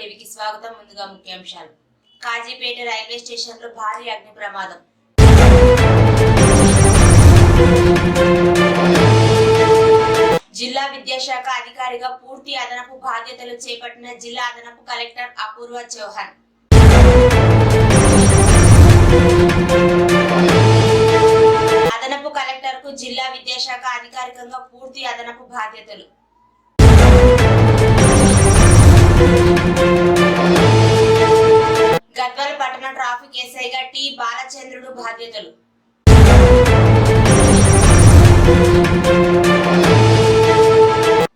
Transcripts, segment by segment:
టీవీకి స్వాగతం. ముందుగా ముఖ్యాంశాలు. కాజీపేట రైల్వే స్టేషన్ లో భారీ అగ్ని ప్రమాదం. జిల్లా విద్యాశాఖ అధికారిగా పూర్తి అదనపు బాధ్యతలు చేపట్టిన జిల్లా అదనపు కలెక్టర్ అపూర్వ చౌహాన్. అదనపు కలెక్టర్ కు జిల్లా విద్యాశాఖ అధికారికంగా పూర్తి అదనపు బాధ్యతలు. గద్వాల పట్టణ ట్రాఫిక్ ఎస్ఐగా టి బాలచంద్రుడు బాధ్యతలు.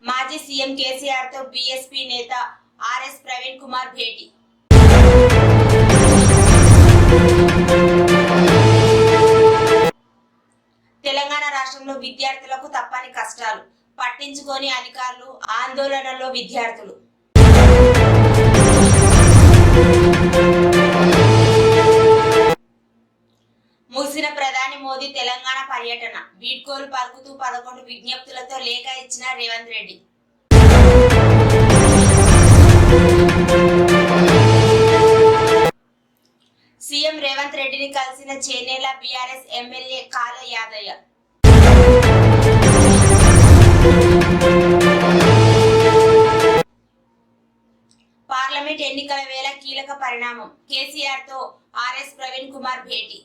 మాజీ సీఎం కేసీఆర్ తో బీఎస్పీ నేత ఆర్ఎస్ ప్రవీణ్ కుమార్ భేటీ. తెలంగాణ రాష్ట్రంలో విద్యార్థులకు తప్పని కష్టాలు పట్టించుకోని అధికారులు, ఆందోళనలో విద్యార్థులు. ముగిసిన ప్రధాని మోదీ తెలంగాణ పర్యటన. వీడ్కోలు పలుకుతూ 11 విజ్ఞప్తులతో లేఖ ఇచ్చిన రేవంత్ రెడ్డి. సీఎం రేవంత్ రెడ్డిని కలిసిన చేనేల బీఆర్ఎస్ ఎమ్మెల్యే కాల యాదయ్య. పార్లమెంట్ ఎన్నికల వేళ కీలక పరిణామం. కేసీఆర్ తో ఆర్ఎస్ ప్రవీణ్ కుమార్ భేటీ.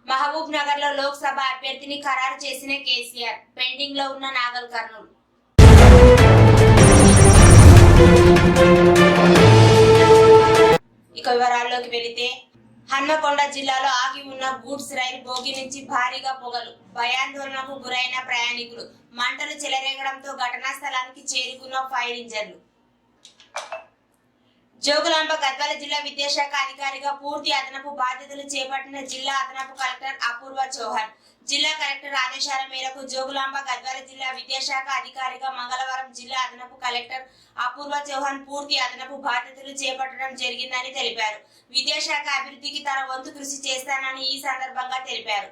మహబూబ్ నగర్ లో లోక్సభ అభ్యర్థిని ఖరారు చేసిన కేసీఆర్. పెండింగ్ లో ఉన్న నాగల్ కర్నూలు. ఇక వివరాల్లోకి వెళితే, హన్మకొండ జిల్లాలో ఆగి ఉన్న గూడ్స్ రైలు బోగి నుంచి భారీగా పొగలు. భయాందోళనకు గురైన ప్రయాణికులు. మంటలు చెలరేగడంతో ఘటనా స్థలానికి చేరుకున్న ఫైర్ ఇంజన్లు. జోగులాంబ గద్వాల జిల్లా విద్యాశాఖ అధికారిగా పూర్తి అదనపు బాధ్యతలు చేపట్టిన జిల్లా అదనపు కలెక్టర్ అపూర్వ చౌహాన్. జిల్లా కలెక్టర్ ఆదేశాల మేరకు జోగులాంబ గద్వాల జిల్లా విద్యాశాఖ అధికారిగా మంగళవారం జిల్లా అదనపు కలెక్టర్ అపూర్వ చౌహాన్ పూర్తి అదనపు బాధ్యతలు చేపట్టడం జరిగిందని తెలిపారు. విద్యాశాఖ అభివృద్ధికి తన వంతు కృషి చేస్తానని ఈ సందర్భంగా తెలిపారు.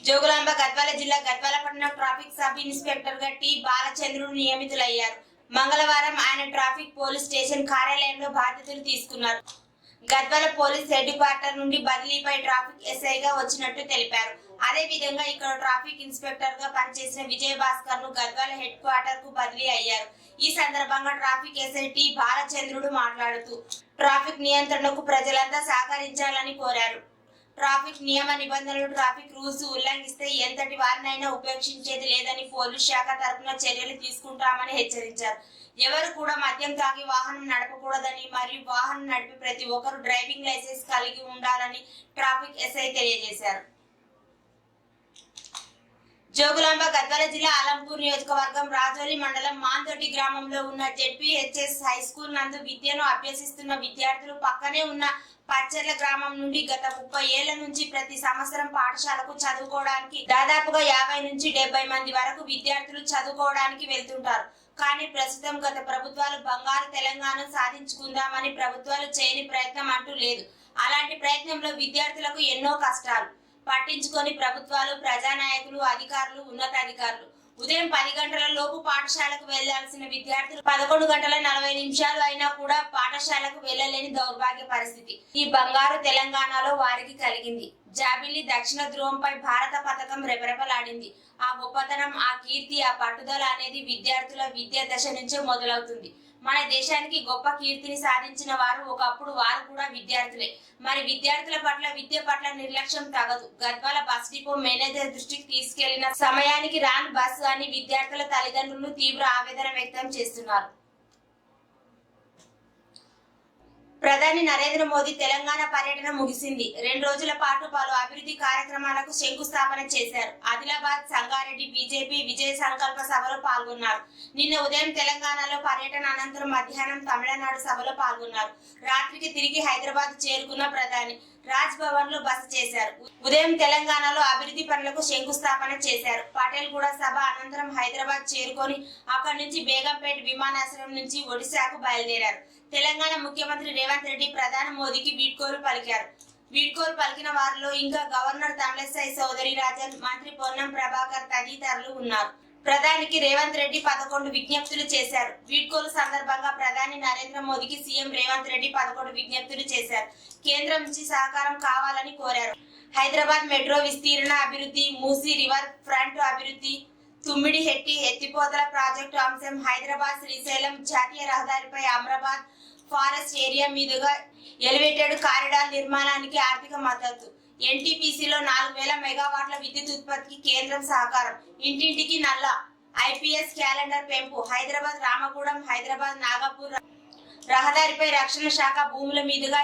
జోగులాంబ గద్వాల జిల్లా గద్వాల పట్టణ ట్రాఫిక్ సబ్ ఇన్స్పెక్టర్ గా టి బాలచంద్రుడు నియమితులయ్యారు. మంగళవారం ఆయన ట్రాఫిక్ పోలీస్ స్టేషన్ కార్యాలయంలో బాధ్యతలు తీసుకున్నారు. గద్వాల పోలీస్ హెడ్ క్వార్టర్ నుండి బదిలీపై ట్రాఫిక్ ఎస్ఐగా వచ్చినట్టు తెలిపారు. అదే విధంగా ఇక్కడ ట్రాఫిక్ ఇన్స్పెక్టర్ గా పనిచేసిన విజయ భాస్కర్ ను గద్వాల హెడ్ క్వార్టర్ కు బదిలీ అయ్యారు. ఈ సందర్భంగా ట్రాఫిక్ ఎస్ఐ టి బాలచంద్రుడు మాట్లాడుతూ ట్రాఫిక్ నియంత్రణకు ప్రజలంతా సహకరించాలని కోరారు. ట్రాఫిక్ నియమ నిబంధనలు, ట్రాఫిక్ రూల్స్ ఉల్లంఘిస్తే ఎంతటి వారినైనా ఉపేక్షించేది లేదని పోలీస్ శాఖ తరఫున చర్యలు తీసుకుంటామని హెచ్చరించారు. ఎవరు కూడా మద్యం తాగి వాహనం నడపకూడదని మరియు వాహనం నడిపి ప్రతి ఒక్కరూ డ్రైవింగ్ లైసెన్స్ కలిగి ఉండాలని ట్రాఫిక్ ఎస్ఐ తెలియజేశారు. జోగులాంబ గద్వాల జిల్లా అలంపూర్ నియోజకవర్గం రాజోలి మండలం మాందొడ్డి గ్రామంలో ఉన్న జెడ్పీహెచ్ఎస్ హై స్కూల్ నందు విద్యను అభ్యసిస్తున్న విద్యార్థులు పక్కనే ఉన్న పచ్చర్ల గ్రామం నుండి గత 30 ఏళ్ల నుంచి ప్రతి సంవత్సరం పాఠశాలకు చదువుకోవడానికి దాదాపుగా 50 నుంచి 70 మంది వరకు విద్యార్థులు చదువుకోవడానికి వెళ్తుంటారు. కానీ ప్రస్తుతం గత ప్రభుత్వాలు బంగారు తెలంగాణ సాధించుకుందామని ప్రభుత్వాలు చేయని ప్రయత్నం అంటూ లేదు. అలాంటి ప్రయత్నంలో విద్యార్థులకు ఎన్నో కష్టాలు పట్టించుకొని ప్రభుత్వాలు, ప్రజానాయకులు, అధికారులు, ఉన్నతాధికారులు ఉదయం 10 గంటల లోపు పాఠశాలకు వెళ్లాల్సిన విద్యార్థులు 11 గంటల 40 నిమిషాలు అయినా కూడా పాఠశాలకు వెళ్లలేని దౌర్భాగ్య పరిస్థితి ఈ బంగారు తెలంగాణలో వారికి కలిగింది. జాబిల్లి దక్షిణ ధ్రువంపై భారత పతాకం రెపరెపలాడింది. ఆ గొప్పతనం, ఆ కీర్తి, ఆ పట్టుదల అనేది విద్యార్థుల విద్యా దశ నుంచే మొదలవుతుంది. మన దేశానికి గొప్ప కీర్తిని సాధించిన వారు ఒకప్పుడు వారు కూడా విద్యార్థులే. మరి విద్యార్థుల పట్ల, విద్య పట్ల నిర్లక్ష్యం తగదు. గద్వాల బస్ డిపో మేనేజర్ దృష్టికి తీసుకెళ్లిన సమయానికి రాని బస్సు అని విద్యార్థుల తల్లిదండ్రులు తీవ్ర ఆవేదన వ్యక్తం చేస్తున్నారు. ప్రధాని నరేంద్ర మోదీ తెలంగాణ పర్యటన ముగిసింది. 2 రోజుల పాటు పలు అభివృద్ధి కార్యక్రమాలకు శంకుస్థాపన చేశారు. ఆదిలాబాద్, సంగారెడ్డి బీజేపీ విజయ సంకల్ప సభలో పాల్గొన్నారు. నిన్న ఉదయం తెలంగాణలో పర్యటన అనంతరం మధ్యాహ్నం తమిళనాడు సభలో పాల్గొన్నారు. రాత్రికి తిరిగి హైదరాబాద్ చేరుకున్న ప్రధాని రాజ్ భవన్ లో బస చేశారు. ఉదయం తెలంగాణలో అభివృద్ధి పనులకు శంకుస్థాపన చేశారు. పటేల్ గూడ సభ అనంతరం హైదరాబాద్ చేరుకొని అక్కడి నుంచి బేగంపేట విమానాశ్రయం నుంచి ఒడిశాకు బయలుదేరారు. తెలంగాణ ముఖ్యమంత్రి రేవంత్ రెడ్డి ప్రధాని మోదీకి వీడ్కోలు పలికారు. వీడ్కోలు పలికిన వారిలో ఇంకా గవర్నర్ తమిళసై సోదరి రాజన్, మంత్రి పొన్నం ప్రభాకర్ తదితరులు ఉన్నారు. ప్రధానికి రేవంత్ రెడ్డి 11 విజ్ఞప్తులు చేశారు. వీడ్కోలు సందర్భంగా ప్రధాని నరేంద్ర మోదీకి సీఎం రేవంత్ రెడ్డి 11 విజ్ఞప్తులు చేశారు. కేంద్రం నుంచి సహకారం కావాలని కోరారు. హైదరాబాద్ మెట్రో విస్తీర్ణ అభివృద్ధి, మూసీ రివర్ ఫ్రంట్ అభివృద్ధి, తుమ్మిడిహెట్టి ఎత్తిపోతల ప్రాజెక్టు అంశం, హైదరాబాద్ శ్రీశైలం జాతీయ రహదారిపై అమరాబాద్ ఫారెస్ట్ ఏరియా మీదుగా ఎలివేటెడ్ కారిడార్ నిర్మాణానికి ఆర్థిక మద్దతు, ఎన్టీపీసీలో 4000 మెగావాట్ల విద్యుత్ ఉత్పత్తికి కేంద్రం సహకారం, ఇంటింటికి నల్ల ఐపీఎస్ క్యాలెండర్ పెంపు, హైదరాబాద్ రామగూడెం హైదరాబాద్ నాగపూర్ రహదారిపై రక్షణ శాఖ భూముల మీదుగా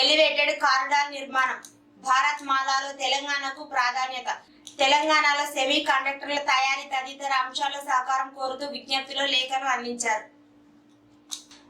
ఎలివేటెడ్ కారిడార్ నిర్మాణం, భారత్ మాలాలో తెలంగాణకు ప్రాధాన్యత, తెలంగాణలో సెమీ కండక్టర్ల తయారీ తదితర అంశాల సహకారం కోరుతూ విజ్ఞప్తిలో లేఖను అందించారు.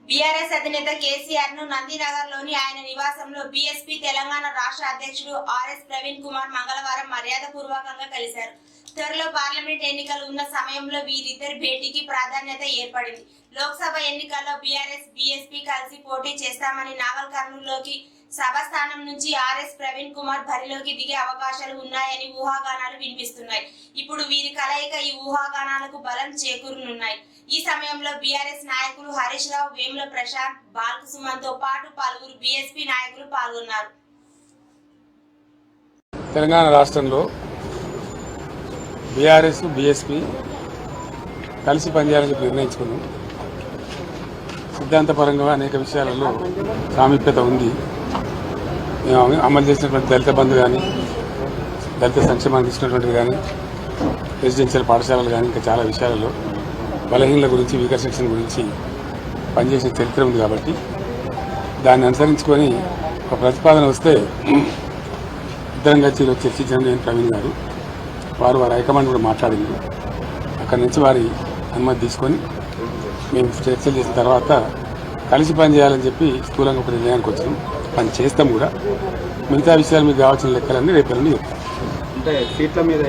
బీఆర్ఎస్ అధినేత కేసీఆర్ ను నందినగర్ లోని ఆయన నివాసంలో బీఎస్పీ తెలంగాణ రాష్ట్ర అధ్యక్షుడు ఆర్ఎస్ ప్రవీణ్ కుమార్ మంగళవారం మర్యాద పూర్వకంగా కలిశారు. త్వరలో పార్లమెంట్ ఎన్నికలు ఉన్న సమయంలో వీరిద్దరి భేటీకి ప్రాధాన్యత ఏర్పడింది. లోక్సభ ఎన్నికల్లో బీఆర్ఎస్ బీఎస్పీ కలిసి పోటీ చేస్తామని నాగల్ కర్నూలులోకి సభ స్థానం నుంచి ఆర్ఎస్ ప్రవీణ్ కుమార్ బరిలోకి దిగే అవకాశాలు ఉన్నాయని ఊహాగానాలు వినిపిస్తున్నాయి. ఇప్పుడు వీరి కలయిక ఈ ఊహాగానాలకు బలం చేకూరనున్నాయి. ఈ సమయంలో బీఆర్ఎస్ నాయకులు హరీష్ రావు, వేముల ప్రశాంత్, బాల్కసుమన్ తో పాటు పలువురు బీఎస్పీ నాయకులు పాల్గొన్నారు. తెలంగాణ రాష్ట్రంలో బీఆర్ఎస్ బీఎస్పీ కలిసి పనిచేయాలని నిర్ణయించుకున్నాం. సిద్ధాంతపరంగా అనేక విషయాలలో సామీప్యత ఉంది. మేము అమలు చేసినటువంటి దళిత బంధు కానీ, దళిత సంక్షేమానికి ఇచ్చినటువంటిది కానీ, రెసిడెన్షియల్ పాఠశాలలు కానీ, ఇంకా చాలా విషయాలలో బలహీనల గురించి, వీకర్ సెక్షన్ గురించి పనిచేసిన చరిత్ర ఉంది. కాబట్టి దాన్ని అనుసరించుకొని ఒక ప్రతిపాదన వస్తే ఇద్దరం కలిసి చర్చించడం నేను ప్రవీణ్ గారు, వారి హైకమాండ్ కూడా మాట్లాడింది. అక్కడి నుంచి వారి అనుమతి తీసుకొని మేము చర్చలు చేసిన తర్వాత కలిసి పని చేయాలని చెప్పి స్థూలంగా ఒక నిర్ణయానికి వచ్చినాం. పని చేస్తాం కూడా. మిగతా విషయాలు మీకు కావాల్సిన లెక్కలన్నీ రేపు నుండి చెప్తాం. అంటే సీట్ల మీద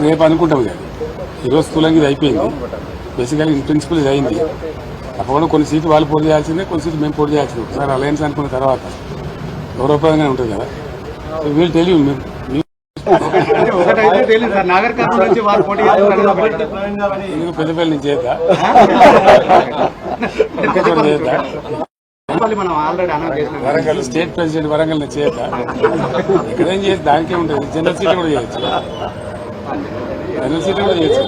రేపు అనుకుంటాం. కానీ ఈరోజు స్థూలంగా ఇది అయిపోయింది. బేసికల్గా ఇన్ ప్రిన్సిపల్ ఇది అయింది. తప్పకుండా కొన్ని సీట్లు వాళ్ళు పోటీ చేయాల్సిందే, కొన్ని సీట్లు మేము పోటీ చేయాల్సిందే. ఒకసారి అలయన్స్ అనుకున్న తర్వాత గౌరవప్రదంగానే ఉంటుంది కదా. వీళ్ళు తెలియదు పెద్దపల్లి నుంచి చేద్దా వరంగల్ స్టేట్ ప్రెసిడెంట్ వరంగల్ నుంచి చేద్దా ఇక్కడేం చేయొచ్చు. దానికే ఉంటుంది. జనరల్ సీట్ కూడా చేయొచ్చు. జనరల్ సీట్ కూడా చేయొచ్చు.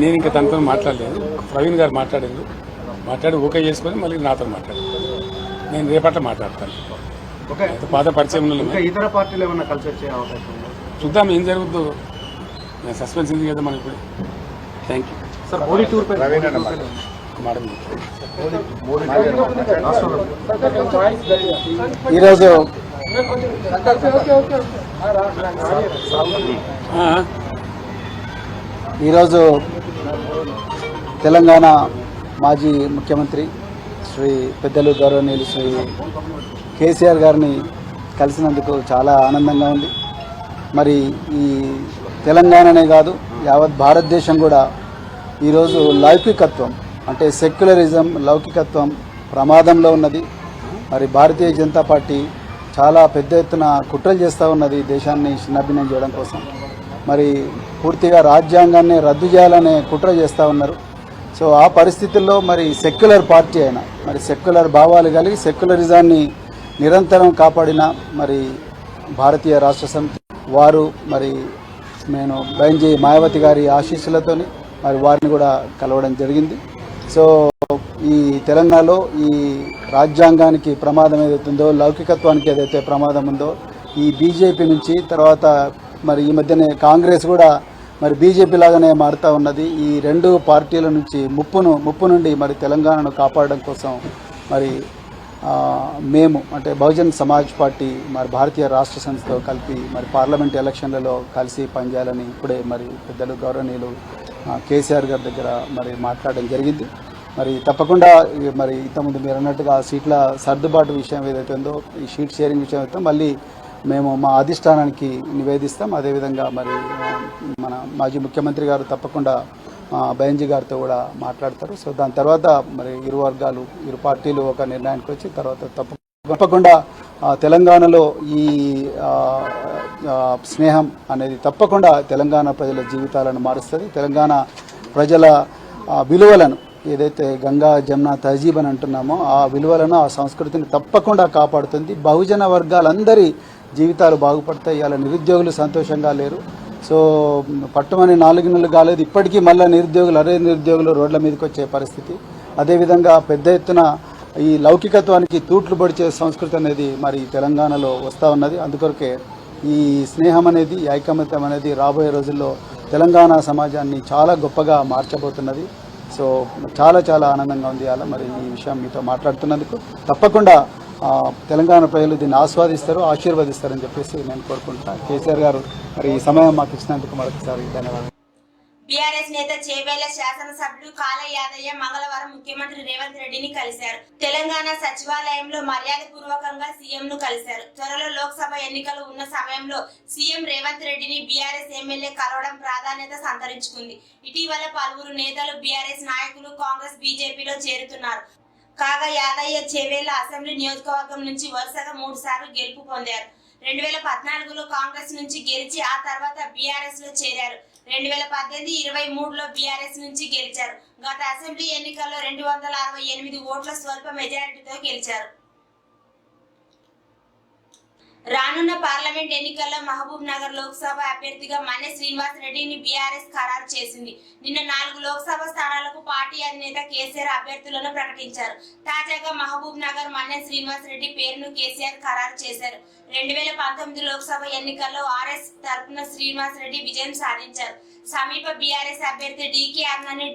నేను ఇంకా తనతో మాట్లాడలేదు. ప్రవీణ్ గారు మాట్లాడి ఓకే చేసుకొని మళ్ళీ నాతో మాట్లాడారు. నేను రేపట్ల మాట్లాడతాను. పాత పరిచయం ఇతర పార్టీలు ఏమన్నా కలిసి వచ్చే అవకాశం చూద్దాం ఏం జరుగుతుందో. నేను సస్పెన్స్ ఎందుకు కదా మనకి ఇప్పుడు. Thank you sir. Modi tour పై ఈరోజు తెలంగాణ మాజీ ముఖ్యమంత్రి శ్రీ పెద్దలు గౌరవనీయులు శ్రీ కేసీఆర్ గారిని కలిసినందుకు చాలా ఆనందంగా ఉంది. మరి ఈ తెలంగాణనే కాదు యావత్ భారతదేశం కూడా ఈరోజు లౌకికత్వం అంటే సెక్యులరిజం, లౌకికత్వం ప్రమాదంలో ఉన్నది. మరి భారతీయ జనతా పార్టీ చాలా పెద్ద ఎత్తున కుట్రలు చేస్తూ ఉన్నది దేశాన్ని చిన్నాభిన్నం చేయడం కోసం. మరి పూర్తిగా రాజ్యాంగాన్ని రద్దు చేయాలనే కుట్ర చేస్తూ ఉన్నారు. సో ఆ పరిస్థితుల్లో మరి సెక్యులర్ పార్టీ అయినా, మరి సెక్యులర్ భావాలు కలిగి సెక్యులరిజాన్ని నిరంతరం కాపాడిన మరి భారతీయ రాష్ట్ర సమితి వారు మరి నేను బైంజీ మాయావతి గారి ఆశీస్సులతోని మరి వారిని కూడా కలవడం జరిగింది. సో ఈ తెలంగాణలో ఈ రాజ్యాంగానికి ప్రమాదం ఏదైతుందో, లౌకికత్వానికి ఏదైతే ప్రమాదం ఉందో, ఈ బీజేపీ నుంచి తర్వాత మరి ఈ మధ్యనే కాంగ్రెస్ కూడా మరి బీజేపీ లాగానే మారుతూ ఉన్నది. ఈ రెండు పార్టీల నుంచి ముప్పు నుండి మరి తెలంగాణను కాపాడడం కోసం మరి మేము అంటే బహుజన్ సమాజ్ పార్టీ మరి భారతీయ రాష్ట్ర సమితితో కలిపి మరి పార్లమెంట్ ఎలక్షన్లలో కలిసి పనిచేయాలని ఇప్పుడే మరి పెద్దలు గౌరవనీయులు కేసీఆర్ గారి దగ్గర మరి మాట్లాడడం జరిగింది. మరి తప్పకుండా మరి ఇంతకుముందు మీరు అన్నట్టుగా సీట్ల సర్దుబాటు విషయం ఏదైతే ఉందో, ఈ షీట్ షేరింగ్ విషయం అయితే మళ్ళీ మేము మా అధిష్టానానికి నివేదిస్తాం. అదేవిధంగా మరి మన మాజీ ముఖ్యమంత్రి గారు తప్పకుండా బెంజీ గారితో కూడా మాట్లాడతారు. సో దాని తర్వాత మరి ఇరు వర్గాలు ఇరు పార్టీలు ఒక నిర్ణయానికి వచ్చి తర్వాత తప్పకుండా తెలంగాణలో ఈ స్నేహం అనేది తప్పకుండా తెలంగాణ ప్రజల జీవితాలను మారుస్తుంది. తెలంగాణ ప్రజల విలువలను ఏదైతే గంగా జమున తహజీబ్ అని అంటున్నామో ఆ విలువలను ఆ సంస్కృతిని తప్పకుండా కాపాడుతుంది. బహుజన వర్గాలందరి జీవితాలు బాగుపడతాయి. ఇలా నిరుద్యోగులు సంతోషంగా లేరు. సో పట్టుమని 4 నెలలు కాలేదు, ఇప్పటికీ మళ్ళీ నిరుద్యోగులు రోడ్ల మీదకి వచ్చే పరిస్థితి. అదేవిధంగా పెద్ద ఎత్తున ఈ లౌకికత్వానికి తూట్లు పొడిచే సంస్కృతి అనేది మరి తెలంగాణలో వస్తూ ఉన్నది. అందుకొరకే ఈ స్నేహం అనేది ఐకమత్యం అనేది రాబోయే రోజుల్లో తెలంగాణ సమాజాన్ని చాలా గొప్పగా మార్చబోతున్నది. సో చాలా చాలా ఆనందంగా ఉంది అలా మరి ఈ విషయం మీతో మాట్లాడుతున్నందుకు. తప్పకుండా తెలంగాణ ప్రజలు దీన్ని ఆస్వాదిస్తారు, ఆశీర్వదిస్తారని చెప్పేసి నేను కోరుకుంటున్నాను. కేసీఆర్ గారు మరి ఈ సమయం మాకు ఇచ్చినందుకు మరొకసారి ధన్యవాదాలు. బీఆర్ఎస్ నేత చేవేళ్ల శాసనసభ్యుడు కాల యాదయ్య మంగళవారం ముఖ్యమంత్రి రేవంత్ రెడ్డిని కలిశారు. తెలంగాణ సచివాలయంలో మర్యాద పూర్వకంగా సీఎం ను కలిశారు. త్వరలో లోక్సభ ఎన్నికలు ఉన్న సమయంలో సీఎం రేవంత్ రెడ్డిని బీఆర్ఎస్ ఎమ్మెల్యే కలవడం ప్రాధాన్యత సంతరించుకుంది. ఇటీవల పలువురు నేతలు బీఆర్ఎస్ నాయకులు కాంగ్రెస్ బీజేపీలో చేరుతున్నారు. కాగా యాదయ్య చేవేళ్ల అసెంబ్లీ నియోజకవర్గం నుంచి వరుసగా 3 సార్లు గెలుపు పొందారు. 2014లో కాంగ్రెస్ నుంచి గెలిచి ఆ తర్వాత బీఆర్ఎస్ లో చేరారు. 2018-23లో బీఆర్ఎస్ నుంచి గెలిచారు. గత అసెంబ్లీ ఎన్నికల్లో 268 ఓట్ల స్వల్ప మెజారిటీతో గెలిచారు. రానున్న పార్లమెంట్ ఎన్నికల్లో మహబూబ్ నగర్ లోక్సభ అభ్యర్థిగా మన్నె శ్రీనివాస్ రెడ్డిని బీఆర్ఎస్ ఖరారు చేసింది. నిన్న 4 లోక్సభ స్థానాలకు పార్టీ అధినేత కేసీఆర్ అభ్యర్థులను ప్రకటించారు. తాజాగా మహబూబ్ నగర్ మన్నె శ్రీనివాస్ రెడ్డి పేరును కేసీఆర్ ఖరారు చేశారు. 2019 లోక్సభ ఎన్నికల్లో ఆర్ఎస్ తరపున శ్రీనివాస్ రెడ్డి విజయం సాధించారు. సమీప బీఆర్ఎస్ అభ్యర్థి డీకే అర్ణని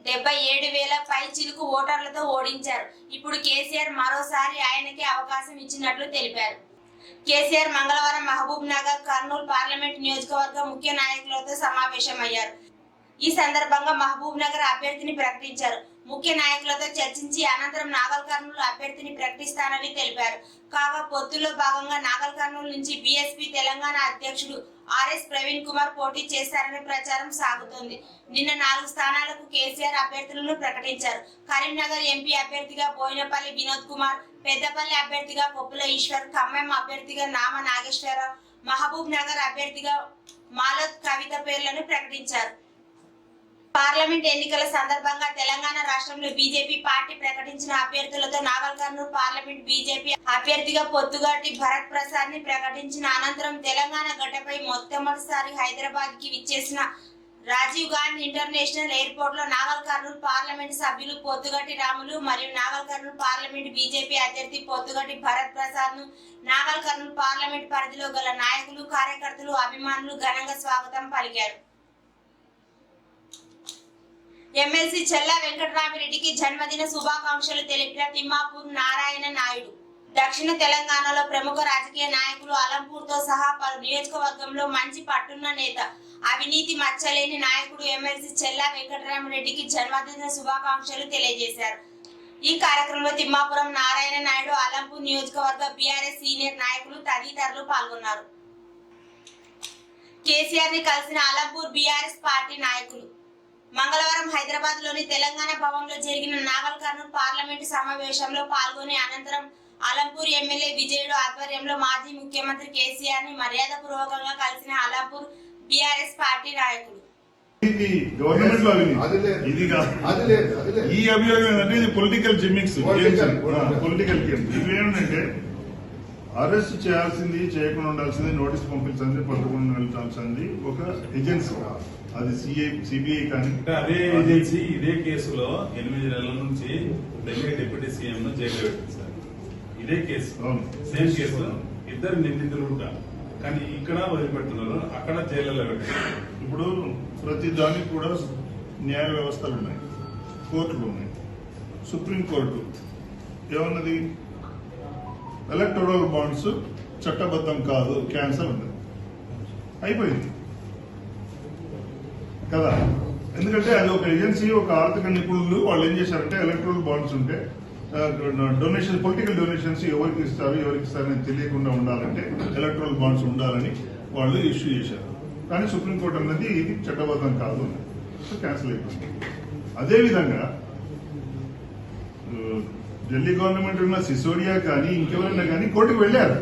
77,000 పై చిలుకు ఓటర్లతో ఓడించారు. ఇప్పుడు కేసీఆర్ మరోసారి ఆయనకే అవకాశం ఇచ్చినట్లు తెలిపారు. కేసీఆర్ మంగళవారం మహబూబ్ నగర్, కర్నూలు పార్లమెంట్ నియోజకవర్గ ముఖ్య నాయకులతో సమావేశమయ్యారు. ఈ సందర్భంగా మహబూబ్ నగర్ అభ్యర్థిని ప్రకటించారు. ముఖ్య నాయకులతో చర్చించి అనంతరం నాగల్ కర్నూలు అభ్యర్థిని ప్రకటిస్తానని తెలిపారు. కాగా పొత్తులో భాగంగా నాగల్ కర్నూలు నుంచి బీఎస్పీ తెలంగాణ అధ్యక్షుడు ఆర్ఎస్ ప్రవీణ్ కుమార్ పోటీ చేశారనే ప్రచారం సాగుతోంది. నిన్న 4 స్థానాలకు కేసీఆర్ అభ్యర్థులను ప్రకటించారు. కరీంనగర్ ఎంపీ అభ్యర్థిగా బోయినపల్లి వినోద్ కుమార్, పెద్దపల్లి అభ్యర్థిగా కొప్పుల ఈశ్వర్, ఖమ్మం అభ్యర్థిగా నామ నాగేశ్వరరావు, మహబూబ్ నగర్ అభ్యర్థిగా మాలోత్ కవిత పేర్లను ప్రకటించారు. పార్లమెంట్ ఎన్నికల సందర్భంగా తెలంగాణ రాష్ట్రంలో బీజేపీ పార్టీ ప్రకటించిన అభ్యర్థులతో నాగల్ కర్నూలు పార్లమెంట్ బీజేపీ అభ్యర్థిగా పొత్తుగట్టి భరత్ ప్రసాద్ ని ప్రకటించిన అనంతరం తెలంగాణ గడ్డపై మొట్టమొదటిసారి హైదరాబాద్ కి విచ్చేసిన రాజీవ్ గాంధీ ఇంటర్నేషనల్ ఎయిర్పోర్ట్ లో నాగల్ కర్నూలు పార్లమెంట్ సభ్యులు పొత్తుగట్టి రాములు మరియు నాగల్ కర్నూలు పార్లమెంట్ బీజేపీ అభ్యర్థి పొత్తుగట్టి భరత్ ప్రసాద్ ను నాగల్ కర్నూలు పార్లమెంట్ పరిధిలో గల నాయకులు, కార్యకర్తలు, అభిమానులు ఘనంగా స్వాగతం పలికారు. ఎమ్మెల్సీ చెల్లా వెంకటరామిరెడ్డికి జన్మదిన శుభాకాంక్షలు తెలిపిన తిమ్మాపూర్ నారాయణ నాయుడు. దక్షిణ తెలంగాణలో ప్రముఖ రాజకీయ నాయకులు అలంపూర్ తో సహా పలు నియోజకవర్గంలో మంచి పట్టున్న నేత, అవినీతి మచ్చలేని నాయకుడు ఎమ్మెల్సీ చెల్లా వెంకటరామిరెడ్డికి జన్మదిన శుభాకాంక్షలు తెలియజేశారు. ఈ కార్యక్రమంలో తిమ్మాపురం నారాయణ నాయుడు, అలంపూర్ నియోజకవర్గ బీఆర్ఎస్ సీనియర్ నాయకులు తదితరులు పాల్గొన్నారు. కేసీఆర్ ని కలిసిన అలంపూర్ బీఆర్ఎస్ పార్టీ నాయకులు మంగళవారం హైదరాబాద్ లోని తెలంగాణ భవన్ లో జరిగిన నాగల్ కర్నూలు పార్లమెంటు సమావేశంలో పాల్గొని అనంతరం అలంపూర్ ఎమ్మెల్యే విజయుడు ఆధ్వర్యంలో మాజీ ముఖ్యమంత్రి కేసీఆర్ ని మర్యాద పూర్వకంగా కలిసిన అలంపూర్ బీఆర్ఎస్ పార్టీ నాయకులు. గవర్నమెంట్ లో ఇది ఈ అభియోగం ఏంటంటే ఇది పొలిటికల్ జిమ్మిక్స్, పొలిటికల్ గేమ్. ఇవి ఏంటంటే అరెస్ట్ చేయాల్సింది, చేయకుండా ఉండాల్సింది, నోటీస్ పంపించాల్సింది, పట్టుకుండా వెళ్ళాల్సింది ఒక ఏజెన్సీ. అది సిబిఐ కానీ అదే ఏజెన్సీ ఇదే కేసులో 8 నెలల నుంచి ఢిల్లీ డిప్యూటీ సీఎం ను జైల్లో పెట్టింది సార్. ఇదే కేసు, సేమ్ కేసు, ఇద్దరు నిందితులు ఉంటారు. కానీ ఇక్కడ వదిలిపెడుతున్నారు, అక్కడ జైల్లో పెట్టారు. ఇప్పుడు ప్రతి దానికి కూడా న్యాయ వ్యవస్థలు ఉన్నాయి, కోర్టులు ఉన్నాయి. సుప్రీంకోర్టు ఏమన్నది? ఎలక్టోరల్ బాండ్స్ చట్టబద్ధం కాదు, క్యాన్సల్ ఉంది, అయిపోయింది కదా. ఎందుకంటే అది ఒక ఏజెన్సీ, ఒక ఆర్థిక నిపుణులు వాళ్ళు ఏం చేశారంటే ఎలక్టోరల్ బాండ్స్ ఉంటే డొనేషన్, పొలిటికల్ డొనేషన్స్ ఎవరికి ఇస్తారని తెలియకుండా ఉండాలంటే ఎలక్టోరల్ బాండ్స్ ఉండాలని వాళ్ళు ఇష్యూ చేశారు. కానీ సుప్రీంకోర్టు అన్నది ఇది చట్టబద్ధం కాదు. సో క్యాన్సిల్ అయిపోయింది. అదేవిధంగా ఢిల్లీ గవర్నమెంట్ ఉన్న సిసోడియా కానీ ఇంకెవరైనా కానీ కోర్టుకు వెళ్ళారు,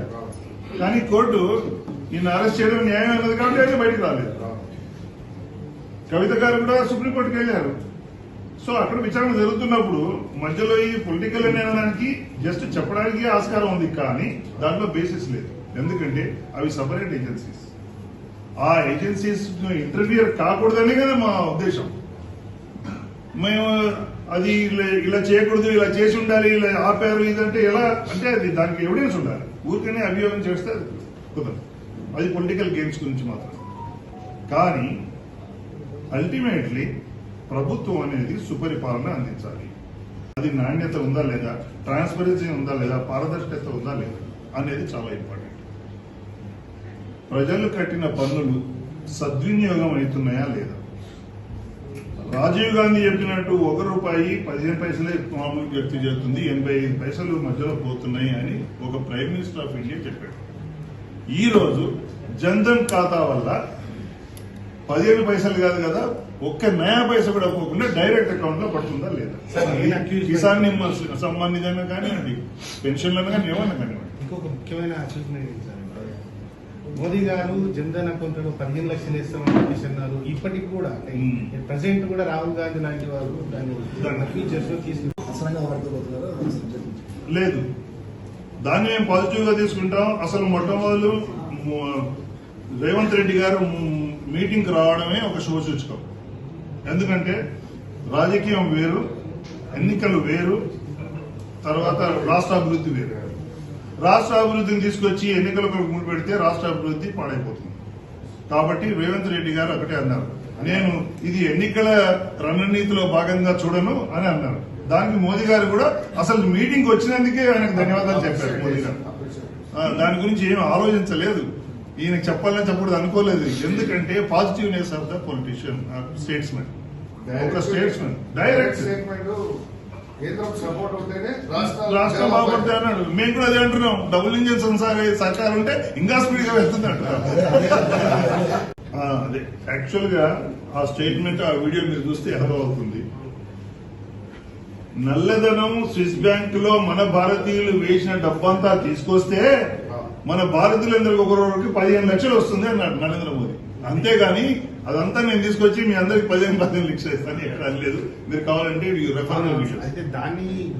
కానీ కోర్టు ఈయన అరెస్ట్ చేయడం న్యాయం అన్నది కాబట్టి అయితే బయటకు రాలేదు. కవిత గారు కూడా సుప్రీంకోర్టుకు వెళ్ళారు. సో అక్కడ విచారణ జరుగుతున్నప్పుడు మధ్యలో ఈ పొలిటికల్ అనడానికి జస్ట్ చెప్పడానికి ఆస్కారం ఉంది, కానీ దాంట్లో బేసిస్ లేదు. ఎందుకంటే అవి సపరేట్ ఏజెన్సీస్. ఆ ఏజెన్సీస్ ఇంటర్ఫియర్ కాకూడదనే కదా మా ఉద్దేశం. మేము అది ఇలా చేయకూడదు, ఇలా చేసి ఉండాలి, ఇలా ఆపారు ఇదంటే ఎలా అంటే అది దానికి ఎవిడెన్స్ ఉండాలి. ఊరికనే అభియోగం చేస్తే అది కుదరదు. అది పొలిటికల్ గేమ్స్ గురించి మాత్రం. కానీ అల్టిమేట్లీ ప్రభుత్వం అనేది సుపరిపాలన అందించాలి. అది నాణ్యత ఉందా లేదా, ట్రాన్స్పరెన్సీ ఉందా లేదా, పారదర్శకత ఉందా లేదా అనేది చాలా ఇంపార్టెంట్. ప్రజలు కట్టిన పన్నులు సద్వినియోగం అవుతున్నాయా లేదా? రాజీవ్ గాంధీ చెప్పినట్టు ₹1 15 పైసలే మామూలు వ్యక్తి చేస్తుంది, 85 పైసలు మధ్యలో పోతున్నాయి అని ఒక ప్రైమ్ మినిస్టర్ ఆఫ్ ఇండియా చెప్పాడు. ఈ రోజు జన్ధన్ ఖాతా వల్ల 15 పైసలు కాదు కదా, ఒక్క నయా పైసా కూడా పోకుండా డైరెక్ట్ అకౌంట్ లో పడుతుందా లేదా? కిసాన్ సంబంధించిన కానివ్వండి, పెన్షన్లను కానీ ఏమన్నా కానివ్వండి. ఇంకొక ముఖ్యమైన అచీవ్మెంట్ సార్, మోదీ గారు జన్ధన్ అకౌంట్ లో 15 లక్షలు ఇస్తామని చెప్పేసి అన్నారు. ఇప్పటికి కూడా ప్రెసిడెంట్ కూడా రాహుల్ గాంధీ లాంటి వారు దాన్ని ఫీచర్స్ లో లేదు. దాన్ని మేము పాజిటివ్ గా తీసుకుంటాం. అసలు మొట్టమొదలు రేవంత్ రెడ్డి గారు మీటింగ్ రావడమే ఒక శుభసూచకం. ఎందుకంటే రాజకీయం వేరు, ఎన్నికలు వేరు, తర్వాత రాష్ట్ర అభివృద్ధి వేరు. రాష్ట్ర అభివృద్ధిని తీసుకొచ్చి ఎన్నికలకు ముడి పెడితే రాష్ట్ర అభివృద్ధి పాడైపోతుంది. కాబట్టి రేవంత్ రెడ్డి గారు ఒకటే అన్నారు, నేను ఇది ఎన్నికల రణనీతిలో భాగంగా చూడను అని అన్నారు. దానికి మోదీ గారు కూడా అసలు మీటింగ్ వచ్చినందుకే ఆయనకు ధన్యవాదాలు చెప్పారు. మోదీ గారు దాని గురించి ఏం ఆలోచించలేదు, ఈయనకు చెప్పాలని చెప్పకూడదు అనుకోలేదు. ఎందుకంటే positiveness of the politician, statesmen. ఒక స్టేట్స్మెన్ డైరెక్ట్ రాష్ట్రం బాగుపడితే అన్నాడు. మేము కూడా అదే అంటున్నాం, డబుల్ ఇంజిన్ సర్కార్ ఉంటే ఇంకా స్పీడ్ గా వెళ్తుంది అంటున్నాం. అదే యాక్చువల్ గా ఆ స్టేట్మెంట్, ఆ వీడియో మీరు చూస్తే అర్థమవుతుంది. నల్లధనం స్విస్ బ్యాంక్ లో మన భారతీయులు వేసిన డబ్బంతా తీసుకొస్తే మన భారతీయులందరికీ ఒకరికి 15 లక్షలు వస్తుంది అన్నాడు నరేంద్ర మోదీ. అంతేగాని అదంతా నేను తీసుకొచ్చి మీ అందరికి 15 లక్షలు ఇస్తాను ఎక్కడ అనలేదు. మీరు కావాలంటే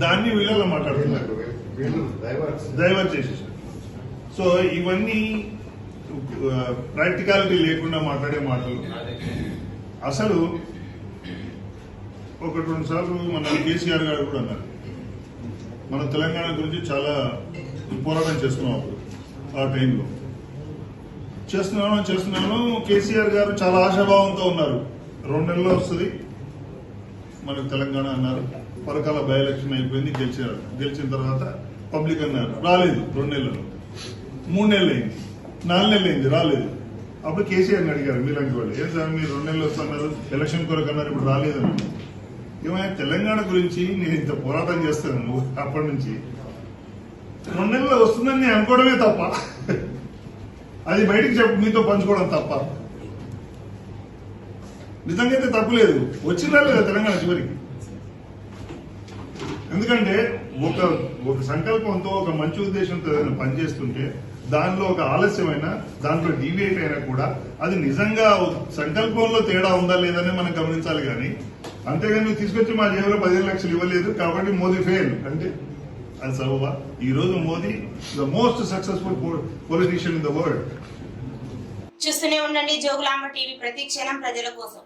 దాన్ని వీళ్ళలో మాట్లాడుతున్నారు, డైవర్ట్ చేసేసారు. సో ఇవన్నీ ప్రాక్టికాలిటీ లేకుండా మాట్లాడే మాటలు. అసలు 1-2 సార్లు మన కేసీఆర్ గారు కూడా అన్నారు, మన తెలంగాణ గురించి చాలా పోరాటం చేస్తున్నాం. అప్పుడు ఆ టైంలో చేస్తున్నాను. కేసీఆర్ గారు చాలా ఆశాభావంతో ఉన్నారు, 2 నెలల్లో వస్తుంది మనకు తెలంగాణ అన్నారు. పరకాల బై ఎలక్షన్ అయిపోయింది, గెలిచారు. గెలిచిన తర్వాత పబ్లిక్ అన్నారు, రాలేదు. 2 నెలలు, 3 నెలలు అయింది, 4 నెలలు అయింది, రాలేదు. అప్పుడు కేసీఆర్ని అడిగారు మీలాంటి వాళ్ళు, ఏం సార్ మీరు 2 నెలలు వస్తున్నారు, ఎలక్షన్ కొరకు అన్నారు, ఇప్పుడు రాలేదన్నారు. ఏమైనా తెలంగాణ గురించి నేను ఇంత పోరాటం చేస్తాను అప్పటి నుంచి, 2 నెలల్లో వస్తుందని నేను అనుకోవడమే తప్ప, అది బయటికి మీతో పంచుకోవడం తప్ప. నిజంగా అయితే తప్పులేదు, వచ్చిందా లేదా తెలంగాణ చివరికి. ఎందుకంటే ఒక సంకల్పంతో, ఒక మంచి ఉద్దేశంతో ఏదైనా పనిచేస్తుంటే దానిలో ఒక ఆలస్యమైనా, దాంట్లో డీవియేట్ అయినా కూడా అది నిజంగా సంకల్పంలో తేడా ఉందా లేదని మనం గమనించాలి. కానీ అంతేగాని నువ్వు తీసుకొచ్చి మా జేబులో 15 లక్షలు ఇవ్వలేదు కాబట్టి మోదీ ఫెయిల్ అంటే అది సబబా? ఈ రోజు Modi the most successful politician in the world. చూస్తూనే ఉండండి జోగులాంబ టీవీ, ప్రతి క్షణం ప్రజల కోసం.